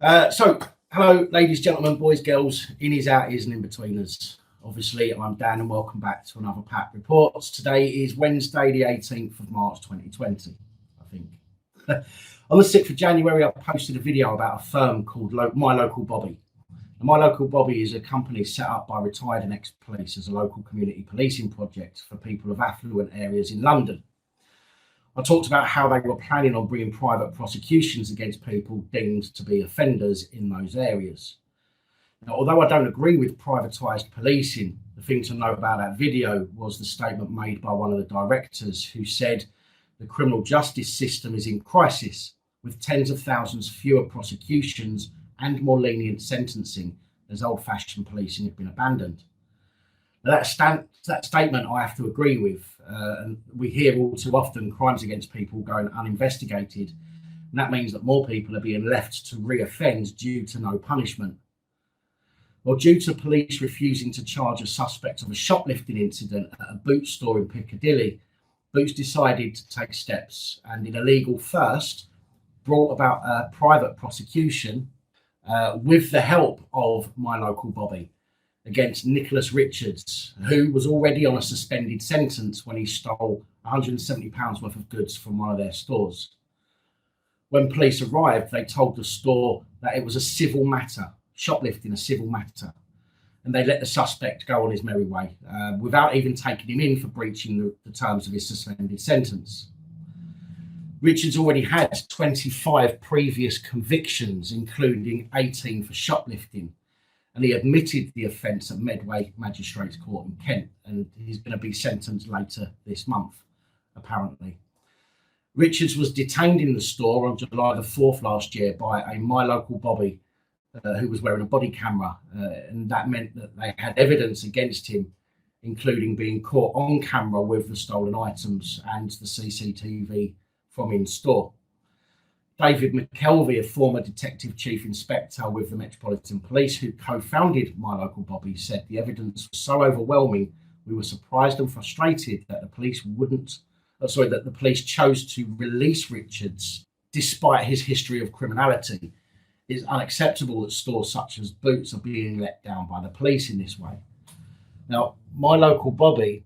Hello, ladies, gentlemen, boys, girls, innies, outies, and in-betweeners. Obviously, I'm Dan, and welcome back to another PAP Reports. Today is Wednesday, the 18th of March, 2020, I think. On the 6th of January, I posted a video about a firm called My Local Bobby. And My Local Bobby is a company set up by retired and ex-police as a local community policing project for people of affluent areas in London. I talked about how they were planning on bringing private prosecutions against people deemed to be offenders in those areas. Now, although I don't agree with privatised policing, the thing to know about that video was the statement made by one of the directors who said the criminal justice system is in crisis, with tens of thousands fewer prosecutions and more lenient sentencing as old-fashioned policing had been abandoned. Now, that statement I have to agree with. And we hear all too often crimes against people going uninvestigated, and that means that more people are being left to re-offend due to no punishment. Well, due to police refusing to charge a suspect of a shoplifting incident at a boot store in Piccadilly, Boots decided to take steps and, in a legal first, brought about a private prosecution with the help of My Local Bobby against Nicholas Richards, who was already on a suspended sentence when he stole £170 worth of goods from one of their stores. When police arrived, they told the store that it was a civil matter, shoplifting a civil matter, and they let the suspect go on his merry way without even taking him in for breaching the terms of his suspended sentence. Richards already had 25 previous convictions, including 18 for shoplifting, and he admitted the offence at Medway Magistrates Court in Kent, and he's going to be sentenced later this month, apparently. Richards was detained in the store on July the 4th last year by a My Local Bobby who was wearing a body camera, and that meant that they had evidence against him, including being caught on camera with the stolen items and the CCTV from in store. David McKelvey, a former Detective Chief Inspector with the Metropolitan Police who co-founded My Local Bobby, said the evidence was so overwhelming we were surprised and frustrated that the police chose to release Richards despite his history of criminality. It is unacceptable that stores such as Boots are being let down by the police in this way. Now, My Local Bobby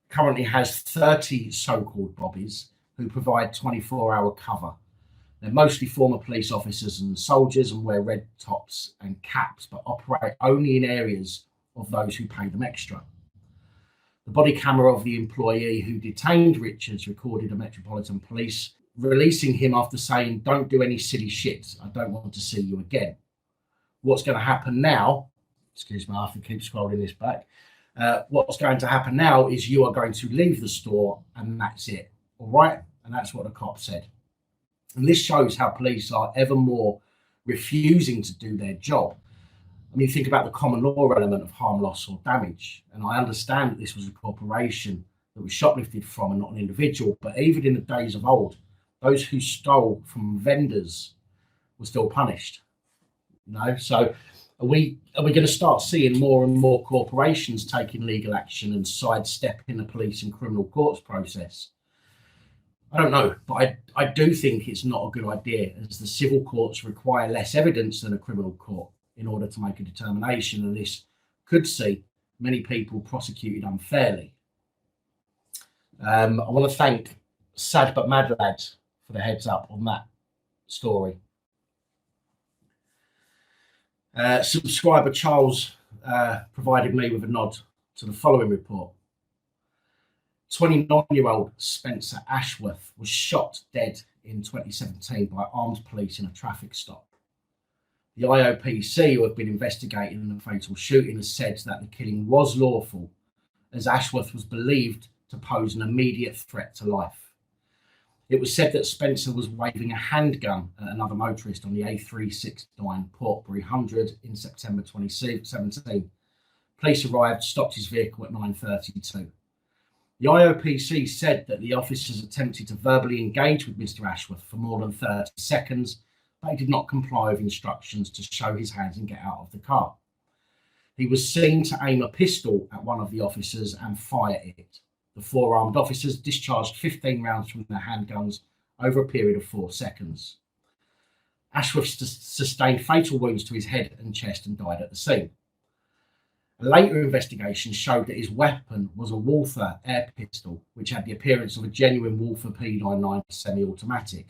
currently has 30 so-called Bobbies who provide 24-hour cover. They're mostly former police officers and soldiers and wear red tops and caps, but operate only in areas of those who pay them extra. The body camera of the employee who detained Richards recorded a Metropolitan Police releasing him after saying, "Don't do any silly shit. I don't want to see you again." What's going to happen now, excuse me, I have to keep scrolling this back. What's going to happen now is you are going to leave the store and that's it. All right? And that's what the cop said. And this shows how police are ever more refusing to do their job. I mean, think about the common law element of harm, loss, or damage. And I understand that this was a corporation that was shoplifted from and not an individual. But even in the days of old, those who stole from vendors were still punished. You know, so are we going to start seeing more and more corporations taking legal action and sidestepping the police and criminal courts process? I don't know, but I do think it's not a good idea, as the civil courts require less evidence than a criminal court in order to make a determination, and this could see many people prosecuted unfairly. I want to thank Sad But Mad Lads for the heads up on that story. Subscriber Charles provided me with a nod to the following report. 29-year-old Spencer Ashworth was shot dead in 2017 by armed police in a traffic stop. The IOPC, who have been investigating the fatal shooting, has said that the killing was lawful, as Ashworth was believed to pose an immediate threat to life. It was said that Spencer was waving a handgun at another motorist on the A369 Portbury 100 in September 2017. Police arrived, stopped his vehicle at 9:32. The IOPC said that the officers attempted to verbally engage with Mr. Ashworth for more than 30 seconds, but he did not comply with instructions to show his hands and get out of the car. He was seen to aim a pistol at one of the officers and fire it. The four armed officers discharged 15 rounds from their handguns over a period of 4 seconds. Ashworth sustained fatal wounds to his head and chest and died at the scene. A later investigation showed that his weapon was a Walther air pistol, which had the appearance of a genuine Walther P99 semi-automatic.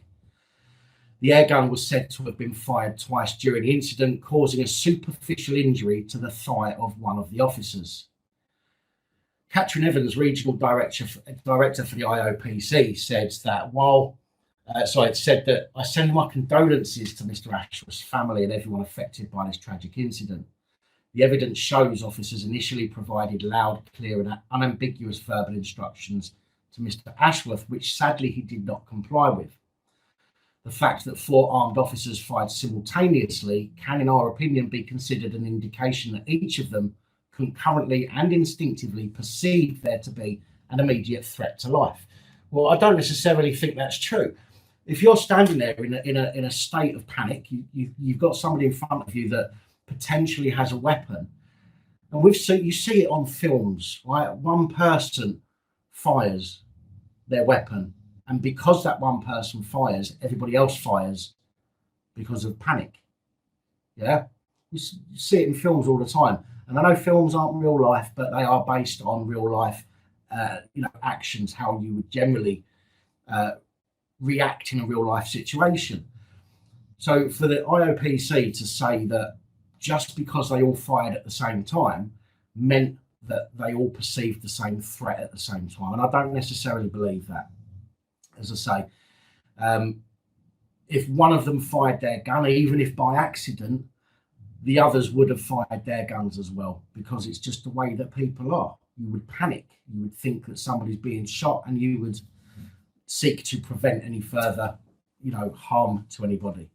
The air gun was said to have been fired twice during the incident, causing a superficial injury to the thigh of one of the officers. Catrin Evans, regional director for the IOPC, said that I send my condolences to Mr. Ashworth's family and everyone affected by this tragic incident. The evidence shows officers initially provided loud, clear and unambiguous verbal instructions to Mr. Ashworth, which sadly he did not comply with. The fact that 4 armed officers fired simultaneously can, in our opinion, be considered an indication that each of them concurrently and instinctively perceived there to be an immediate threat to life. Well, I don't necessarily think that's true. If you're standing there in a state of panic, you've got somebody in front of you that potentially has a weapon, and you see it on films, right? One person fires their weapon, and because that one person fires, everybody else fires because of panic. Yeah, you see it in films all the time, and I know films aren't real life, but they are based on real life, actions, how you would generally react in a real life situation. So for the IOPC to say that just because they all fired at the same time meant that they all perceived the same threat at the same time, and I don't necessarily believe that. As I say, if one of them fired their gun, even if by accident, the others would have fired their guns as well, because it's just the way that people are. You would panic, you would think that somebody's being shot, and you would seek to prevent any further, harm to anybody.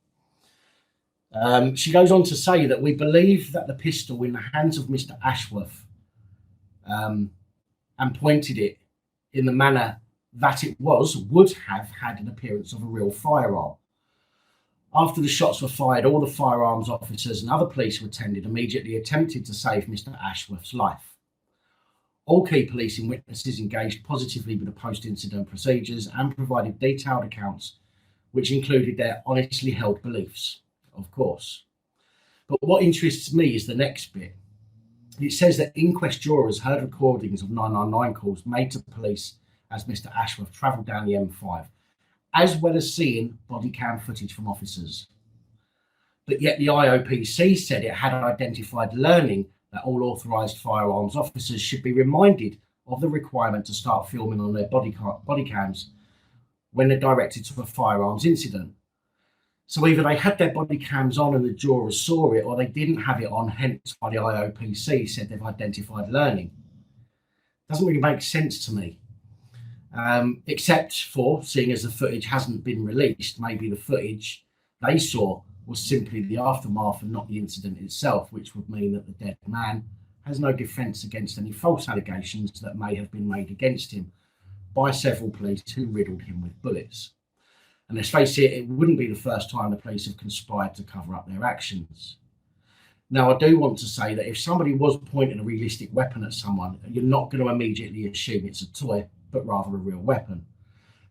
She goes on to say that we believe that the pistol in the hands of Mr. Ashworth and pointed it in the manner that it would have had an appearance of a real firearm. After the shots were fired, all the firearms officers and other police who attended immediately attempted to save Mr. Ashworth's life. All key policing witnesses engaged positively with the post-incident procedures and provided detailed accounts, which included their honestly held beliefs, of course. But what interests me is the next bit. It says that inquest jurors heard recordings of 999 calls made to police as Mr. Ashworth travelled down the M5, as well as seeing body cam footage from officers. But yet the IOPC said it had identified learning that all authorised firearms officers should be reminded of the requirement to start filming on their body cams when they're directed to a firearms incident. So either they had their body cams on and the jurors saw it, or they didn't have it on, hence why the IOPC said they've identified learning. Doesn't really make sense to me. Except for, seeing as the footage hasn't been released, maybe the footage they saw was simply the aftermath and not the incident itself, which would mean that the dead man has no defence against any false allegations that may have been made against him by several police who riddled him with bullets. And let's face it, it wouldn't be the first time the police have conspired to cover up their actions. Now, I do want to say that if somebody was pointing a realistic weapon at someone, you're not going to immediately assume it's a toy, but rather a real weapon.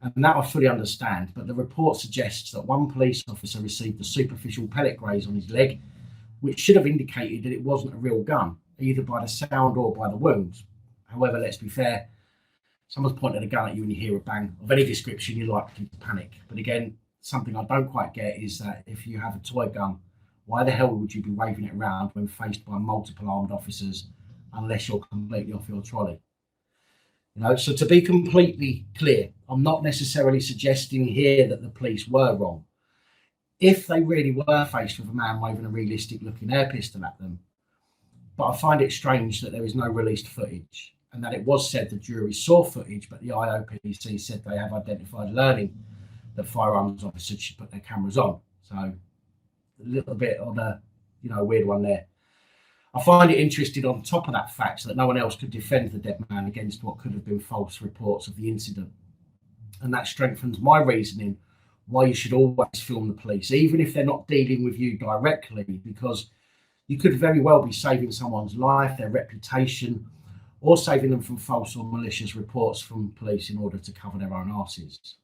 And that I fully understand, but the report suggests that one police officer received a superficial pellet graze on his leg, which should have indicated that it wasn't a real gun, either by the sound or by the wounds. However, let's be fair, someone's pointing a gun at you and you hear a bang of any description, you're likely to panic. But again, something I don't quite get is that if you have a toy gun, why the hell would you be waving it around when faced by multiple armed officers, unless you're completely off your trolley? So to be completely clear, I'm not necessarily suggesting here that the police were wrong. If they really were faced with a man waving a realistic looking air pistol at them, but I find it strange that there is no released footage, and that it was said the jury saw footage, but the IOPC said they have identified learning that firearms officers should put their cameras on. So a little bit on a weird one there. I find it interesting on top of that fact that no one else could defend the dead man against what could have been false reports of the incident. And that strengthens my reasoning why you should always film the police, even if they're not dealing with you directly, because you could very well be saving someone's life, their reputation, or saving them from false or malicious reports from police in order to cover their own arses.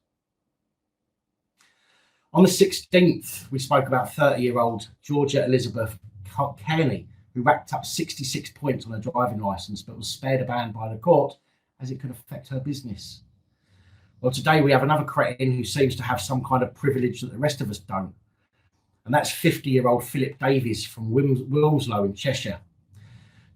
On the 16th, we spoke about 30-year-old Georgia Elisabeth Carney, who racked up 66 points on her driving licence but was spared a ban by the court as it could affect her business. Well, today we have another cretin who seems to have some kind of privilege that the rest of us don't, and that's 50-year-old Phillip Davies from Wilmslow in Cheshire.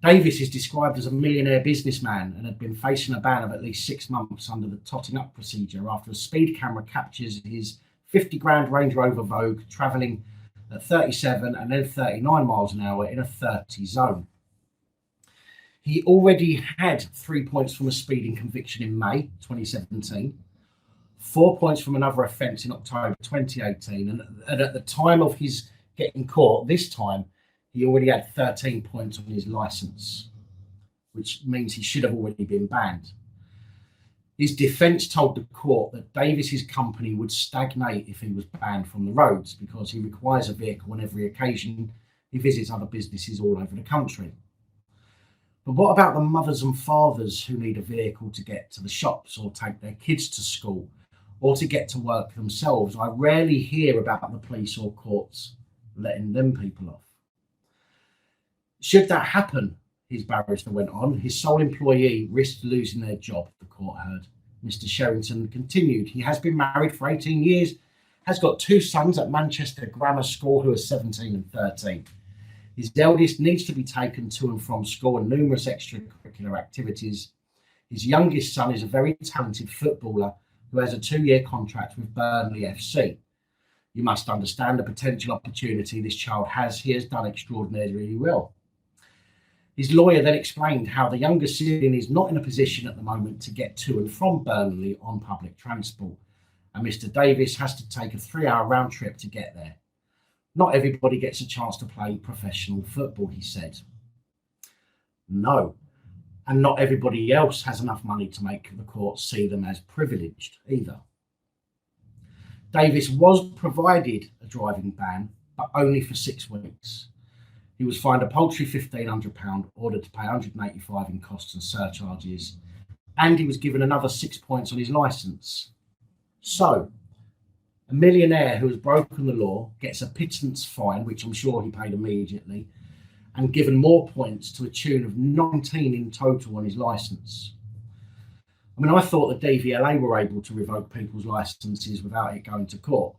Davies is described as a millionaire businessman and had been facing a ban of at least 6 months under the totting up procedure after a speed camera captures his 50 grand Range Rover Vogue travelling at 37 and then 39 miles an hour in a 30 zone. He already had 3 points from a speeding conviction in May 2017, 4 points from another offence in October 2018, and at the time of his getting caught this time, he already had 13 points on his licence, which means he should have already been banned. His defence told the court that Davies's company would stagnate if he was banned from the roads because he requires a vehicle on every occasion he visits other businesses all over the country. But what about the mothers and fathers who need a vehicle to get to the shops or take their kids to school or to get to work themselves? I rarely hear about the police or courts letting them people off. Should that happen, his barrister went on, his sole employee risked losing their job, the court heard. Mr. Sherrington continued. He has been married for 18 years, has got 2 sons at Manchester Grammar School who are 17 and 13. His eldest needs to be taken to and from school and numerous extracurricular activities. His youngest son is a very talented footballer who has a 2-year contract with Burnley FC. You must understand the potential opportunity this child has. He has done extraordinarily well. His lawyer then explained how the younger sibling is not in a position at the moment to get to and from Burnley on public transport, and Mr. Davies has to take a 3-hour round trip to get there. Not everybody gets a chance to play professional football, he said. No, and not everybody else has enough money to make the court see them as privileged either. Davies was provided a driving ban, but only for 6 weeks. He was fined a paltry £1,500, ordered to pay £185 in costs and surcharges, and he was given another 6 points on his licence. So, a millionaire who has broken the law gets a pittance fine, which I'm sure he paid immediately, and given more points to a tune of 19 in total on his licence. I mean, I thought the DVLA were able to revoke people's licences without it going to court.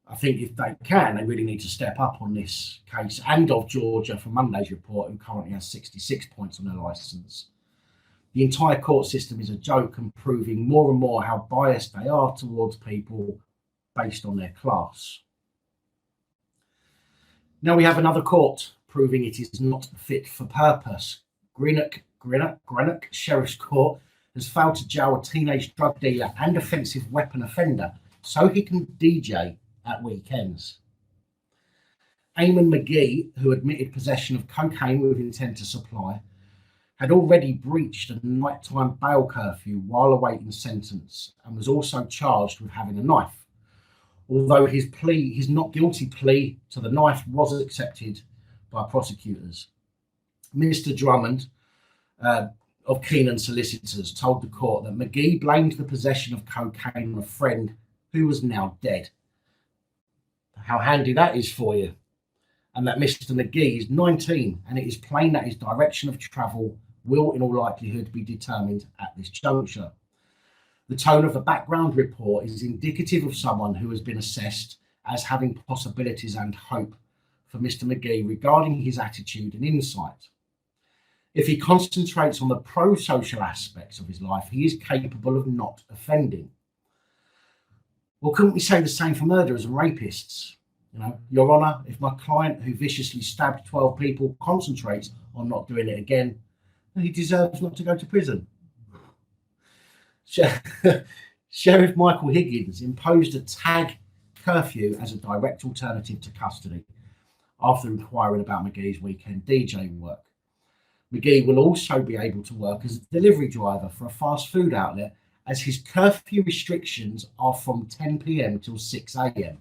I think if they can, they really need to step up on this case and of Georgia from Monday's report, who currently has 66 points on their licence. The entire court system is a joke and proving more and more how biased they are towards people based on their class. Now we have another court proving it is not fit for purpose. Greenock Sheriff's Court has failed to jail a teenage drug dealer and offensive weapon offender so he can DJ at weekends. Eamon McGee, who admitted possession of cocaine with intent to supply, had already breached a nighttime bail curfew while awaiting sentence and was also charged with having a knife. Although his not guilty plea to the knife was accepted by prosecutors. Mr. Drummond of Keenan Solicitors told the court that McGee blamed the possession of cocaine on a friend who was now dead. How handy that is for you. And that Mr. McGee is 19, and it is plain that his direction of travel will in all likelihood be determined at this juncture. The tone of the background report is indicative of someone who has been assessed as having possibilities and hope for Mr. McGee regarding his attitude and insight. If he concentrates on the pro-social aspects of his life, he is capable of not offending. Well, couldn't we say the same for murderers and rapists? You know, Your Honour, if my client who viciously stabbed 12 people concentrates on not doing it again, then he deserves not to go to prison. Sheriff Michael Higgins imposed a tag curfew as a direct alternative to custody after inquiring about McGee's weekend DJ work. McGee will also be able to work as a delivery driver for a fast food outlet, as his curfew restrictions are from 10 p.m. till 6 a.m.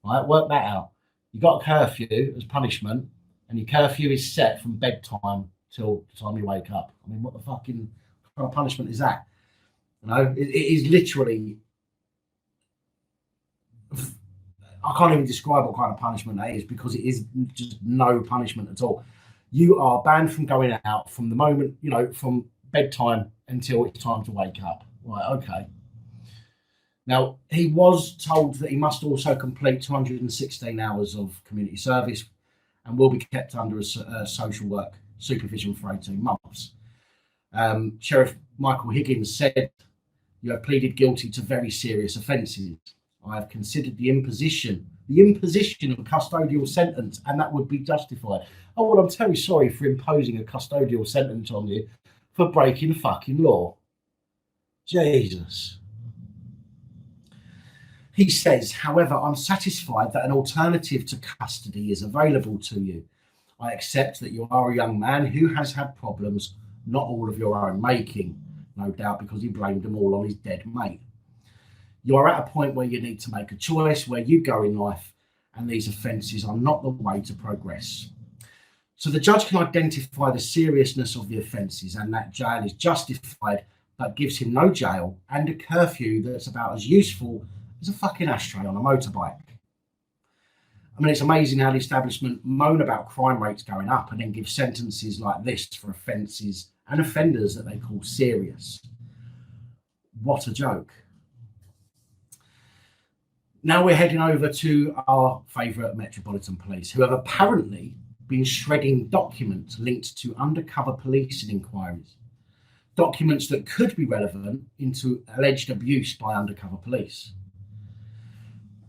Right, work that out. You got a curfew as punishment, and your curfew is set from bedtime till the time you wake up. I mean, what the fucking kind of punishment is that? You know, it is literally I can't even describe what kind of punishment that is, because it is just no punishment at all. You are banned from going out from the moment, from bedtime until it's time to wake up. Right, okay. Now, he was told that he must also complete 216 hours of community service and will be kept under a social work supervision for 18 months. Sheriff Michael Higgins said, "You have pleaded guilty to very serious offences. I have considered the imposition of a custodial sentence, and that would be justified." Oh, well, I'm terribly sorry for imposing a custodial sentence on you for breaking fucking law. Jesus. He says, "However, I'm satisfied that an alternative to custody is available to you. I accept that you are a young man who has had problems, not all of your own making, no doubt because he blamed them all on his dead mate. You are at a point where you need to make a choice where you go in life, and these offences are not the way to progress." So the judge can identify the seriousness of the offences, and that jail is justified, but gives him no jail and a curfew that's about as useful as a fucking ashtray on a motorbike. I mean, it's amazing how the establishment moan about crime rates going up and then give sentences like this for offences and offenders that they call serious. What a joke. Now we're heading over to our favourite Metropolitan Police, who have apparently been shredding documents linked to undercover policing inquiries. Documents that could be relevant into alleged abuse by undercover police.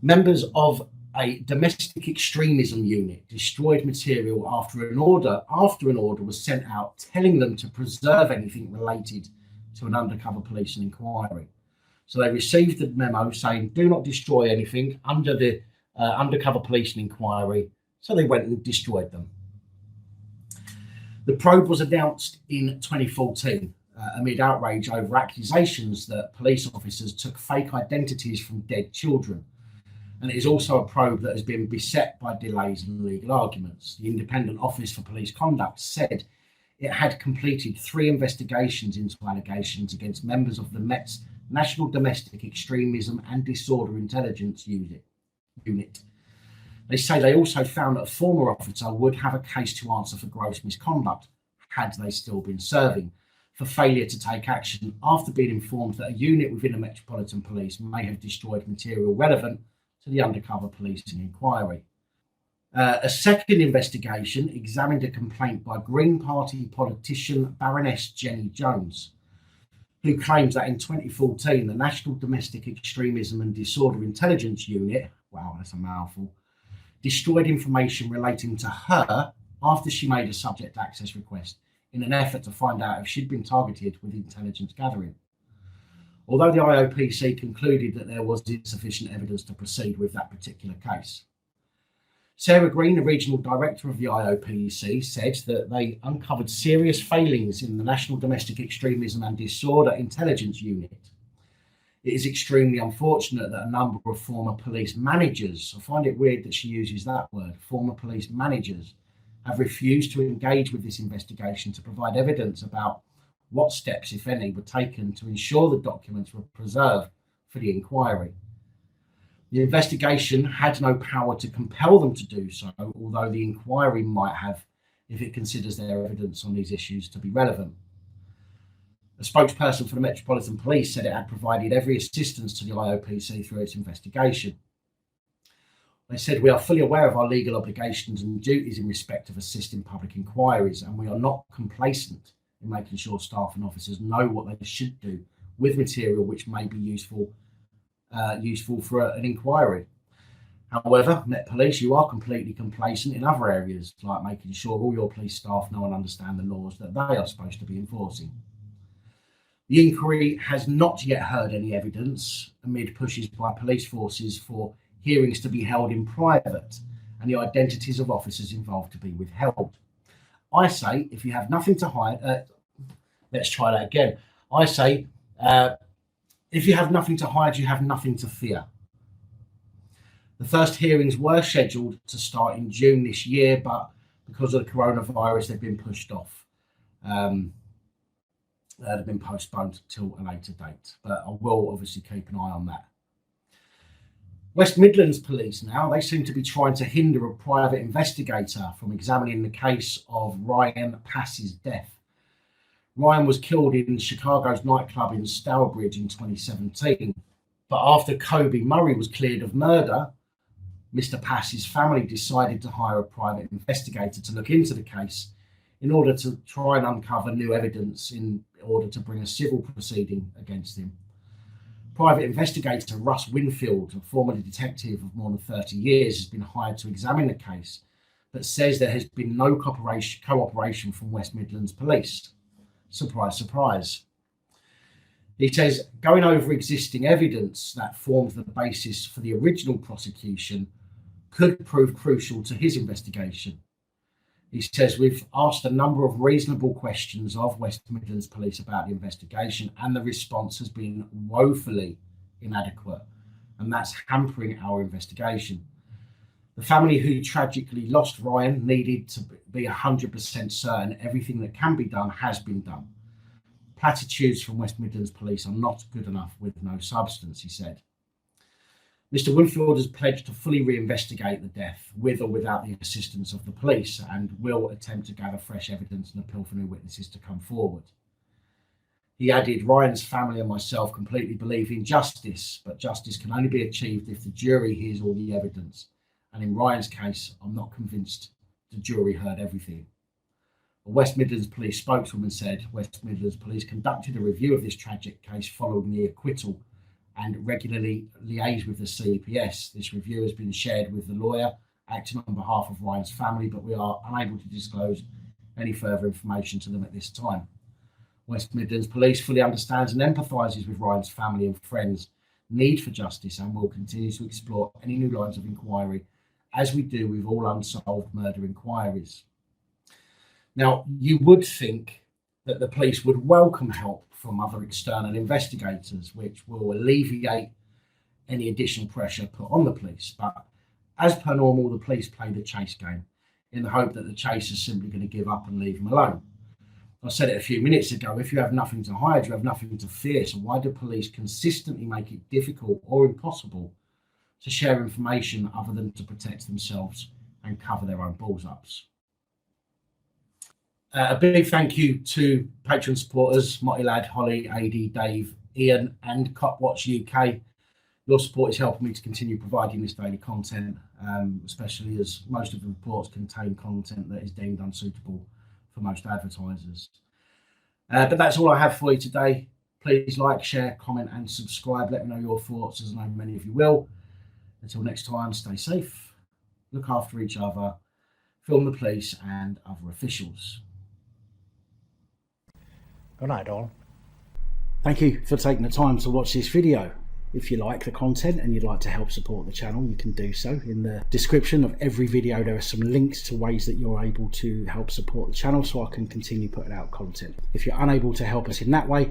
Members of a domestic extremism unit destroyed material after an order was sent out telling them to preserve anything related to an undercover policing inquiry. So they received the memo saying, "Do not destroy anything under the undercover policing inquiry." So they went and destroyed them. The probe was announced in 2014 amid outrage over accusations that police officers took fake identities from dead children. And it is also a probe that has been beset by delays and legal arguments. The Independent Office for Police Conduct said it had completed 3 investigations into allegations against members of the Met's National Domestic Extremism and Disorder Intelligence Unit. They say they also found that a former officer would have a case to answer for gross misconduct, had they still been serving, for failure to take action after being informed that a unit within the Metropolitan Police may have destroyed material relevant to the undercover policing inquiry. A second investigation examined a complaint by Green Party politician Baroness Jenny Jones, who claims that in 2014 the National Domestic Extremism and Disorder Intelligence Unit, wow, that's a mouthful, destroyed information relating to her after she made a subject access request in an effort to find out if she'd been targeted with intelligence gathering. Although the IOPC concluded that there was insufficient evidence to proceed with that particular case. Sarah Green, the regional director of the IOPC, said that they uncovered serious failings in the National Domestic Extremism and Disorder Intelligence Unit. It is extremely unfortunate that a number of former police managers, I find it weird that she uses that word, former police managers, have refused to engage with this investigation to provide evidence about what steps, if any, were taken to ensure the documents were preserved for the inquiry. The investigation had no power to compel them to do so, although the inquiry might have if it considers their evidence on these issues to be relevant. A spokesperson for the Metropolitan Police said it had provided every assistance to the IOPC through its investigation. They said, "We are fully aware of our legal obligations and duties in respect of assisting public inquiries, and we are not complacent in making sure staff and officers know what they should do with material which may be useful for an inquiry. However, Met Police, you are completely complacent in other areas, like making sure all your police staff know and understand the laws that they are supposed to be enforcing." The inquiry has not yet heard any evidence amid pushes by police forces for hearings to be held in private and the identities of officers involved to be withheld. I say, if you have nothing to hide, let's try that again. I say, if you have nothing to hide, you have nothing to fear. The first hearings were scheduled to start in June this year, but because of the coronavirus, they've been pushed off. They've been postponed till a later date, but I will obviously keep an eye on that. West Midlands Police now, they seem to be trying to hinder a private investigator from examining the case of Ryan Pass's death. Ryan was killed in Chicago's nightclub in Stourbridge in 2017. But after Kobe Murray was cleared of murder, Mr. Pass's family decided to hire a private investigator to look into the case in order to try and uncover new evidence in order to bring a civil proceeding against him. Private investigator Russ Winfield, a former detective of more than 30 years, has been hired to examine the case, but says there has been no cooperation from West Midlands Police. Surprise, surprise. He says going over existing evidence that formed the basis for the original prosecution could prove crucial to his investigation. He says we've asked a number of reasonable questions of West Midlands Police about the investigation, and the response has been woefully inadequate, and that's hampering our investigation. The family who tragically lost Ryan needed to be 100% certain everything that can be done has been done. Platitudes from West Midlands Police are not good enough with no substance, he said. Mr. Winfield has pledged to fully reinvestigate the death with or without the assistance of the police, and will attempt to gather fresh evidence and appeal for new witnesses to come forward. He added, Ryan's family and myself completely believe in justice, but justice can only be achieved if the jury hears all the evidence. And in Ryan's case, I'm not convinced the jury heard everything. A West Midlands Police spokeswoman said West Midlands Police conducted a review of this tragic case following the acquittal and regularly liaise with the CPS. This review has been shared with the lawyer acting on behalf of Ryan's family, but we are unable to disclose any further information to them at this time. West Midlands Police fully understands and empathises with Ryan's family and friends' need for justice, and will continue to explore any new lines of inquiry, as we do with all unsolved murder inquiries. Now, you would think that the police would welcome help from other external investigators, which will alleviate any additional pressure put on the police. But as per normal, the police play the chase game in the hope that the chase is simply going to give up and leave them alone. I said it a few minutes ago, if you have nothing to hide, you have nothing to fear. So why do police consistently make it difficult or impossible to share information other than to protect themselves and cover their own balls-ups? A big thank you to Patreon supporters, Motty Lad, Holly, AD, Dave, Ian and Copwatch UK. Your support is helping me to continue providing this daily content, especially as most of the reports contain content that is deemed unsuitable for most advertisers. But that's all I have for you today. Please like, share, comment and subscribe. Let me know your thoughts, as I know many of you will. Until next time, stay safe, look after each other, film the police and other officials. Good night, all. Thank you for taking the time to watch this video. If you like the content and you'd like to help support the channel, you can do so. In the description of every video, there are some links to ways that you're able to help support the channel so I can continue putting out content. If you're unable to help us in that way,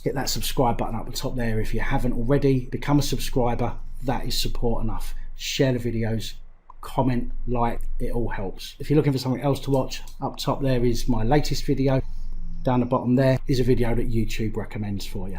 hit that subscribe button up the top there. If you haven't already, become a subscriber. That is support enough. Share the videos, comment, like, it all helps. If you're looking for something else to watch, up top there is my latest video. Down the bottom there is a video that YouTube recommends for you.